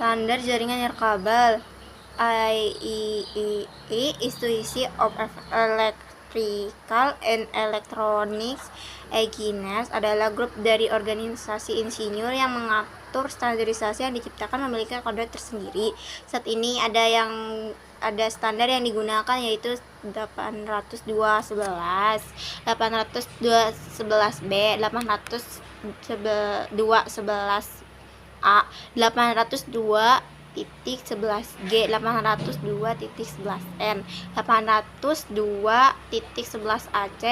Standar jaringan nirkabel IEEE Institute of Electrical and Electronics Engineers adalah grup dari organisasi insinyur yang mengatur standarisasi yang diciptakan memiliki kode tersendiri. Saat ini ada standar yang digunakan yaitu 802.11, 802.11b, 802.11a, 802.11g, 802.11n, 802.11ac,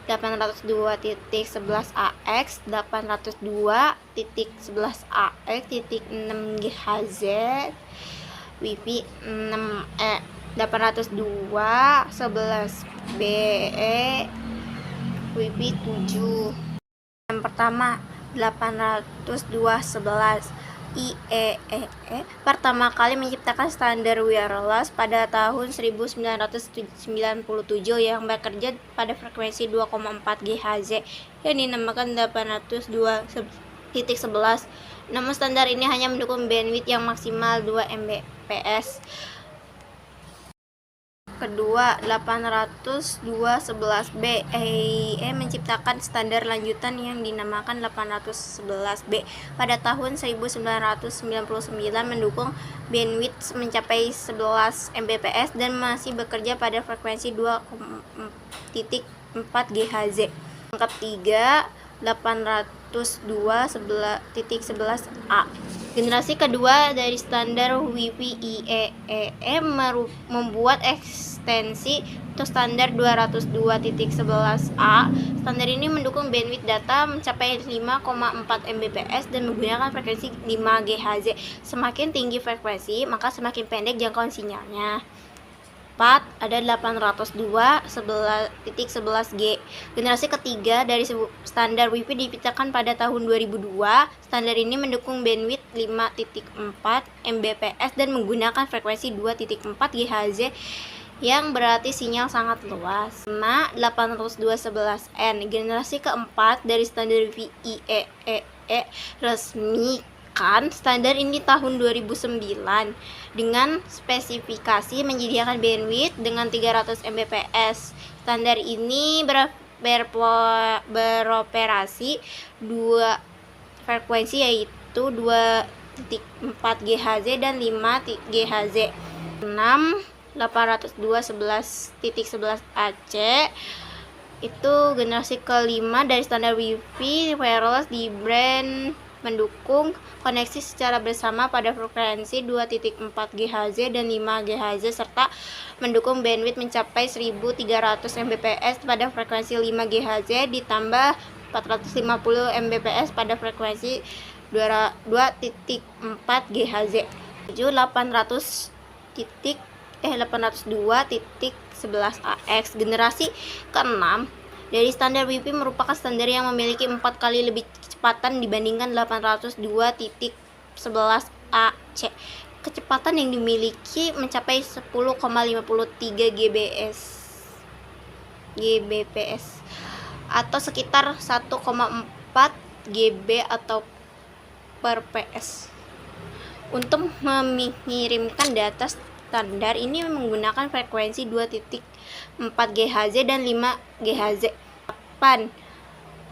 802.11ax, 802.11ax, 6GHz, Wi-Fi 6E, 802.11be, Wi-Fi 7. Yang pertama, 802.11 IEEE pertama kali menciptakan standar wireless pada tahun 1997 yang bekerja pada frekuensi 2,4 GHz yang dinamakan 802.11. Namun standar ini hanya mendukung bandwidth yang maksimal 2 Mbps. Kedua, 802.11b IEEE menciptakan standar lanjutan yang dinamakan 811b pada tahun 1999 mendukung bandwidth mencapai 11 Mbps dan masih bekerja pada frekuensi 2,4 GHz. Yang ketiga, 802.11a generasi kedua dari standar Wi-Fi IEEE membuat ekstensi untuk standar 202.11a. Standar ini mendukung bandwidth data mencapai 5,4 Mbps dan menggunakan frekuensi 5 GHz. Semakin tinggi frekuensi, maka semakin pendek jangkauan sinyalnya. 4. Ada 802.11g generasi ketiga dari standar Wi-Fi diciptakan pada tahun 2002. Standar ini mendukung bandwidth 5,4 Mbps dan menggunakan frekuensi 2,4 GHz yang berarti sinyal sangat luas. 5. 802.11n generasi keempat dari standar Wi-Fi IEEE resmi. Standar ini tahun 2009 dengan spesifikasi menyediakan bandwidth dengan 300 Mbps. Standar ini beroperasi dua frekuensi yaitu 2,4 GHz dan 5 GHz. 6. 802.11.11ac itu generasi kelima dari standar Wi-Fi wireless di brand mendukung koneksi secara bersama pada frekuensi 2,4 GHz dan 5 GHz serta mendukung bandwidth mencapai 1300 Mbps pada frekuensi 5 GHz ditambah 450 Mbps pada frekuensi 2,4 GHz. 7. 802.11ax generasi ke-6 dari standar Wi-Fi merupakan standar yang memiliki 4 kali lebih kecepatan dibandingkan 802.11ac. Kecepatan yang dimiliki mencapai 10,53 Gbps atau sekitar 1,4 GB atau per ps. Untuk mengirimkan data standar ini menggunakan frekuensi 2,4 GHz dan 5 GHz. 8.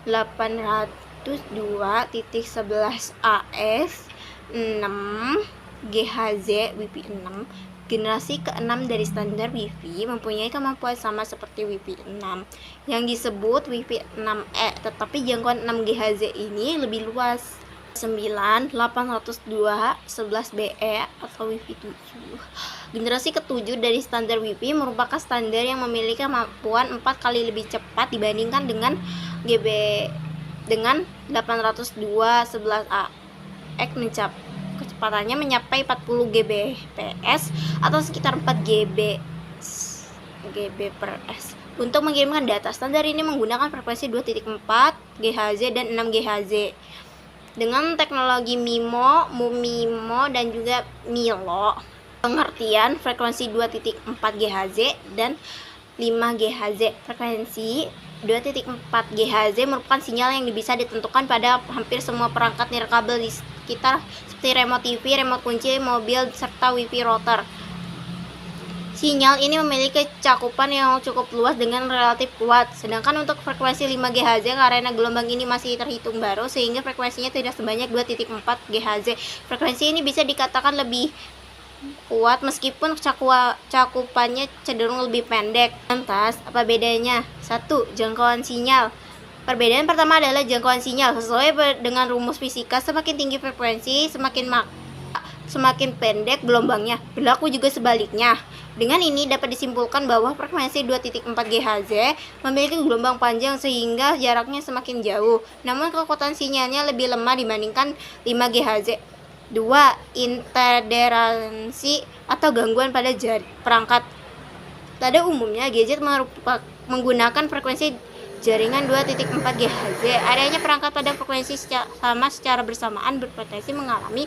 802.11as 6 GHz Wi-Fi 6 generasi ke-6 dari standar Wi-Fi mempunyai kemampuan sama seperti Wi-Fi 6 yang disebut Wi-Fi 6E, tetapi jangkauan 6 GHz ini lebih luas. 9. 802.11be atau Wi-Fi 7 generasi ke-7 dari standar Wi-Fi merupakan standar yang memiliki kemampuan 4 kali lebih cepat dibandingkan dengan 802.11ax kecepatannya mencapai 40 Gbps atau sekitar 4 Gbps. Untuk mengirimkan data, standar ini menggunakan frekuensi 2,4 GHz dan 6 GHz. Dengan teknologi MIMO, MUMIMO, dan juga MILO, pengertian frekuensi 2,4 GHz dan 5 GHz. Frekuensi 2.4 GHz merupakan sinyal yang bisa ditentukan pada hampir semua perangkat nirkabel di sekitar seperti remote TV, remote kunci, mobil, serta Wi-Fi router. Sinyal ini memiliki cakupan yang cukup luas dengan relatif kuat. Sedangkan untuk frekuensi 5 GHz karena gelombang ini masih terhitung baru sehingga frekuensinya tidak sebanyak 2.4 GHz. Frekuensi ini bisa dikatakan lebih kuat meskipun cakupannya cenderung lebih pendek. Lantas, apa bedanya? 1. Jangkauan sinyal. Perbedaan pertama adalah jangkauan sinyal. Sesuai dengan rumus fisika, semakin tinggi frekuensi, semakin pendek gelombangnya. Berlaku juga sebaliknya. Dengan ini dapat disimpulkan bahwa frekuensi 2.4 GHz memiliki gelombang panjang sehingga jaraknya semakin jauh. Namun kekuatan sinyalnya lebih lemah dibandingkan 5 GHz. 2. Interferensi atau gangguan pada perangkat. Pada umumnya gadget menggunakan frekuensi jaringan 2.4 GHz. Adanya perangkat pada frekuensi sama secara bersamaan berpotensi mengalami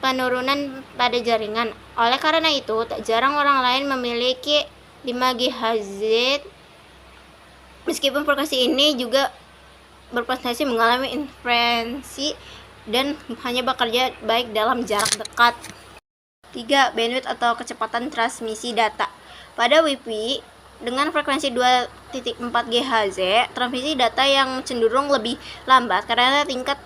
penurunan pada jaringan. Oleh karena itu, tak jarang orang lain memiliki 5 GHz meskipun frekuensi ini juga berpotensi mengalami interferensi dan hanya bekerja baik dalam jarak dekat. 3. Bandwidth atau kecepatan transmisi data. Pada Wi-Fi dengan frekuensi 2.4 GHz, transmisi data yang cenderung lebih lambat karena tingkat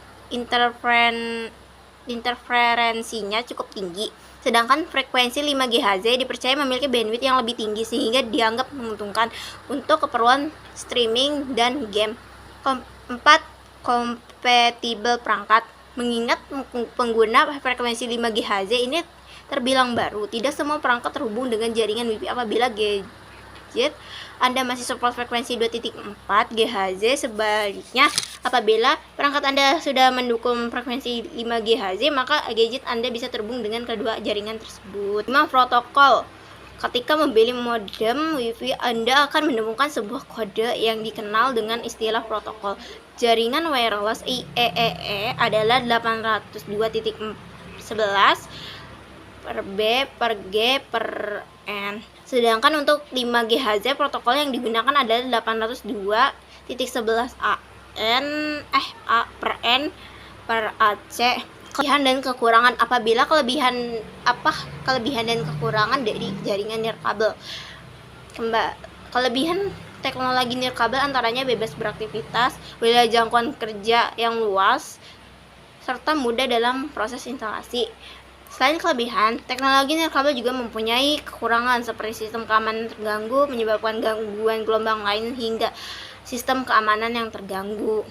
interferensinya cukup tinggi. Sedangkan frekuensi 5 GHz dipercaya memiliki bandwidth yang lebih tinggi sehingga dianggap menguntungkan untuk keperluan streaming dan game. 4. Kompatibel perangkat. Mengingat pengguna frekuensi 5 GHz ini terbilang baru, tidak semua perangkat terhubung dengan jaringan Wi-Fi. Apabila gadget Anda masih support frekuensi 2.4 GHz, sebaliknya apabila perangkat Anda sudah mendukung frekuensi 5 GHz, maka gadget Anda bisa terhubung dengan kedua jaringan tersebut. 5. Protokol. Ketika membeli modem Wi-Fi, Anda akan menemukan sebuah kode yang dikenal dengan istilah protokol. Jaringan wireless IEEE adalah 802.11 per B per G per N. Sedangkan untuk 5 GHz protokol yang digunakan adalah 802.11 A per N per AC. Kelebihan dan kekurangan. Apabila kelebihan dan kekurangan dari jaringan nirkabel. Kelebihan teknologi nirkabel antaranya bebas beraktivitas, wilayah jangkauan kerja yang luas, serta mudah dalam proses instalasi. Selain kelebihan, teknologi nirkabel juga mempunyai kekurangan seperti sistem keamanan terganggu, menyebabkan gangguan gelombang lain hingga sistem keamanan yang terganggu.